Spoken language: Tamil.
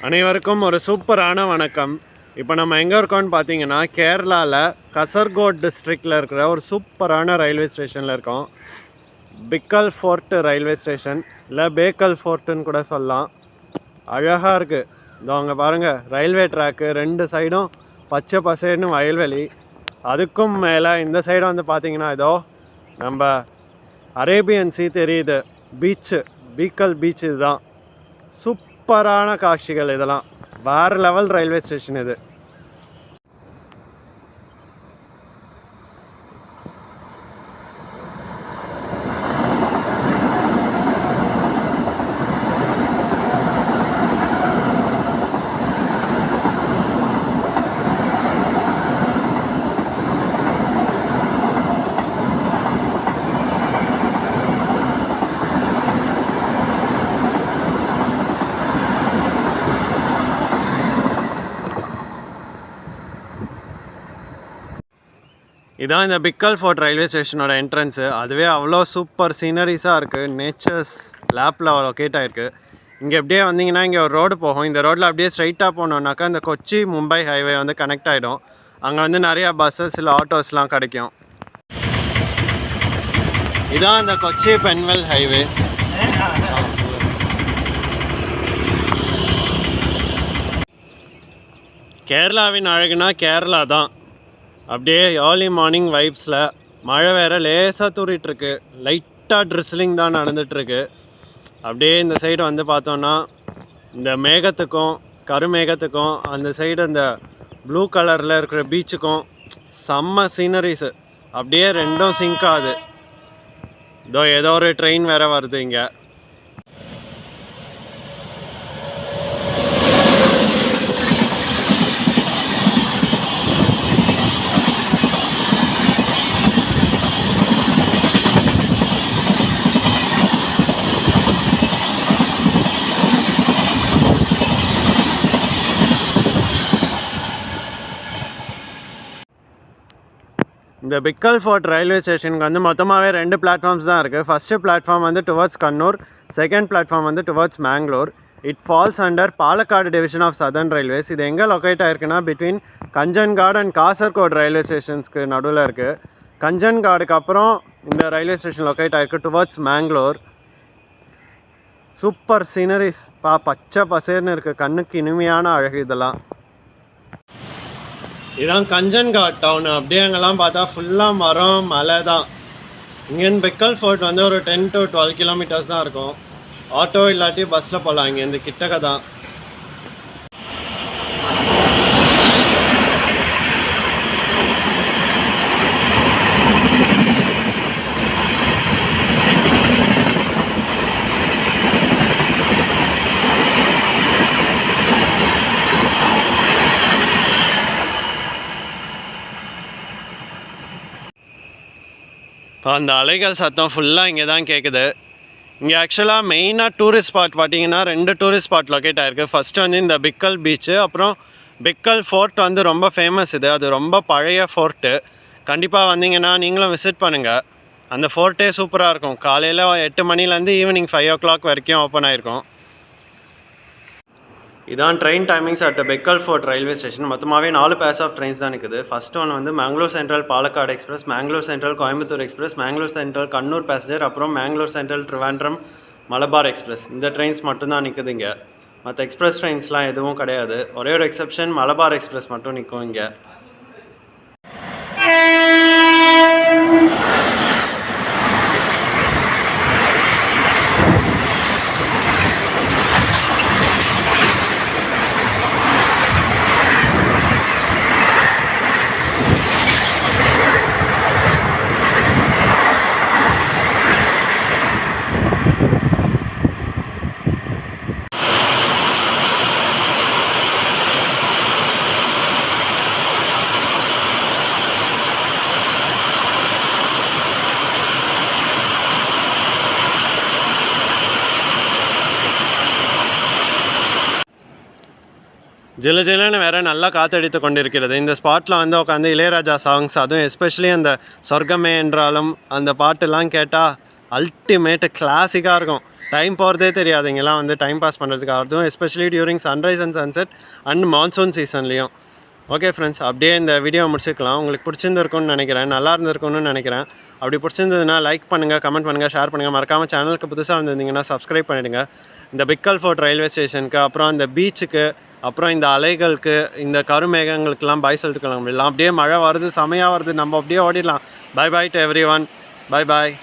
அனைவருக்கும் ஒரு சூப்பரான வணக்கம். இப்போ நம்ம எங்கே இருக்கோம்னு பார்த்தீங்கன்னா கேரளாவில் கசர்கோட் டிஸ்ட்ரிக்டில் இருக்கிற ஒரு சூப்பரான ரயில்வே ஸ்டேஷனில் இருக்கோம். பிக்கல் ஃபோர்ட் ரயில்வே ஸ்டேஷன், இல்லை பேக்கல் ஃபோர்ட்டுன்னு கூட சொல்லலாம். அழகாக இருக்குது. இதோ அங்கே பாருங்கள், ரயில்வே ட்ராக்கு ரெண்டு சைடும் பச்சை பசேர்னு வயல்வெளி. அதுக்கும் மேலே இந்த சைடு வந்து பார்த்தீங்கன்னா இதோ நம்ம அரேபியன் சீ தெரியுது, பீச்சு, பீக்கல் பீச். இதுதான் சூப்பரான காட்சிகள். இதெல்லாம் வேறு லெவல் ரயில்வே ஸ்டேஷன் இது. இதான் இந்த பிக்கல் ஃபோர்ட் ரயில்வே ஸ்டேஷனோட என்ட்ரன்ஸு. அதுவே அவ்வளோ சூப்பர் சீனரிஸாக இருக்குது. நேச்சர்ஸ் லேப்பில் லொக்கேட் ஆகிருக்கு. இங்கே எப்படியே வந்தீங்கன்னா இங்கே ஒரு ரோடு போகும். இந்த ரோட்டில் அப்படியே ஸ்ட்ரைட்டாக போனோம்னாக்கா இந்த கொச்சி மும்பை ஹைவே வந்து கனெக்ட் ஆகிடும். அங்கே வந்து நிறையா பஸ்ஸஸ் இல்லை ஆட்டோஸ்லாம் கிடைக்கும். இதான் இந்த கொச்சி பென்வெல் ஹைவே. கேரளாவின் அழகுனா கேரளா தான். அப்படியே ஏர்லி மார்னிங் வைப்ஸில் மழை வேறு லேசாக தூரிட்டுருக்கு. லைட்டாக ட்ரிஸ்லிங் தான் நடந்துகிட்ருக்கு. அப்படியே இந்த சைடு வந்து பார்த்தோன்னா இந்த மேகத்துக்கும் கருமேகத்துக்கும் அந்த சைடு இந்த ப்ளூ கலரில் இருக்கிற பீச்சுக்கும் செம்ம சீனரிஸு. அப்படியே ரெண்டும் சிங்க் ஆகுது. இதோ ஏதோ ஒரு ட்ரெயின் வேறு வருது இங்கே. இந்த பிக்கல் ஃபோர்ட் ரயில்வே ஸ்டேஷனுக்கு வந்து மொத்தமாகவே 2 பிளாட்ஃபார்ம்ஸ் தான் இருக்குது. ஃபஸ்ட்டு பிளாட்ஃபார்ம் வந்து டுவர்ட்ஸ் கண்ணூர், செகண்ட் பிளாட்ஃபார்ம் வந்து towards Mangalore. It falls under Palakkad division of southern railways. இது எங்கே லொக்கேட் ஆகிருக்குன்னா between Kanhangad and Kasaragod railway ஸ்டேஷன்ஸ்க்கு நடுவில் இருக்குது. கஞ்சன்காடுக்கு அப்புறம் இந்த ரயில்வே ஸ்டேஷன் லொக்கேட் ஆகிருக்கு டுவர்ட்ஸ் மேங்களூர். சூப்பர் சீனரிஸ் பச்சை பசேர்னு இருக்குது. கண்ணுக்கு இனிமையான அழகு இதெல்லாம். இதுதான் கஞ்சன்காட் டவுன். அப்படியே அங்கெல்லாம் பார்த்தா ஃபுல்லாக மரம் மலை தான். இங்கேருந்து பிக்கல் ஃபோர்ட் வந்து ஒரு 10 to 12 கிலோமீட்டர்ஸ் தான் இருக்கும். ஆட்டோ இல்லாட்டி பஸ்ஸில் போகலாம். இங்கேருந்து கிட்டக்க தான். அந்த அலைகள் சத்தம் ஃபுல்லாக இங்கே தான் கேட்குது. இங்கே ஆக்சுவலாக மெயினாக டூரிஸ்ட் ஸ்பாட் பார்த்தீங்கன்னா 2 டூரிஸ்ட் ஸ்பாட் லொக்கேட் ஆகிருக்கு. ஃபஸ்ட்டு வந்து இந்த பிக்கல் பீச்சு, அப்புறம் பிக்கல் ஃபோர்ட் வந்து ரொம்ப ஃபேமஸ். அது ரொம்ப பழைய ஃபோர்ட்டு. கண்டிப்பாக வந்தீங்கன்னா நீங்களும் விசிட் பண்ணுங்கள். அந்த ஃபோர்ட்டே சூப்பராக இருக்கும். காலையில் 8 மணிலேருந்து ஈவினிங் 5 o'clock வரைக்கும் ஓப்பன் ஆகிருக்கும். இதான் train timings at Bekal fort railway station. மொத்தமாகவே 4 பேர்ஸ் ஆஃப் ட்ரெயின்ஸ் தான் இருக்குது. ஃபஸ்ட் ஒன் வந்து Mangalore central Palakkad express, Mangalore central Coimbatore express, Mangalore central Kannur passenger, அப்புறம் மேங்களூர் சென்ட்ரல் ட்ரிவாண்ட்ரம் மலபார் எக்ஸ்பிரஸ். இந்த ட்ரெயின்ஸ் மட்டும்தான் நிற்குது இங்கே. மற்ற எக்ஸ்பிரஸ் ட்ரெயின்ஸ்லாம் எதுவும் கிடையாது. ஒரே ஒரு எக்ஸப்ஷன், மலபார் எக்ஸ்பிரஸ் மட்டும் நிற்கும் இங்கே. ஜிலு ஜிலுன்னு வேறு நல்லா காற்றடித்து கொண்டிருக்கிறது. இந்த ஸ்பாட்டில் வந்து உட்காந்து இளையராஜா சாங்ஸ், அதுவும் எஸ்பெஷலி அந்த சொர்க்கமே என்றாலும் அந்த பாட்டெல்லாம் கேட்டால் அல்டிமேட்டு கிளாசிக்காக இருக்கும். டைம் போகிறதே தெரியாது இங்கெல்லாம் வந்து டைம் பாஸ் பண்ணுறதுக்கு. அதுவும் especially during sunrise and sunset and monsoon சீசன்லேயும். ஓகே ஃப்ரெண்ட்ஸ், அப்படியே இந்த வீடியோ முடிச்சுக்கலாம். உங்களுக்கு பிடிச்சிருந்துருக்கும்னு நினைக்கிறேன், நல்லா இருந்திருக்கும்னு நினைக்கிறேன். அப்படி பிடிச்சிருந்ததுன்னா லைக் பண்ணுங்கள், கமெண்ட் பண்ணுங்கள், ஷேர் பண்ணுங்கள். மறக்காமல் சேனலுக்கு புதுசாக வந்திருந்தீங்கன்னா சப்ஸ்கிரைப் பண்ணிவிடுங்க. இந்த பிக்கல் ஃபோர்ட் ரயில்வே ஸ்டேஷனுக்கு, அப்புறம் அந்த பீச்சுக்கு, அப்புறம் இந்த அலைகளுக்கு, இந்த கருமேகங்களுக்கெல்லாம் பாய் சொல்லிட்டு கிளம்பிடலாம். அப்படியே மழை வருது, செமையாக வருது, நம்ம அப்படியே ஓடிடலாம். Bye bye to everyone. Bye bye.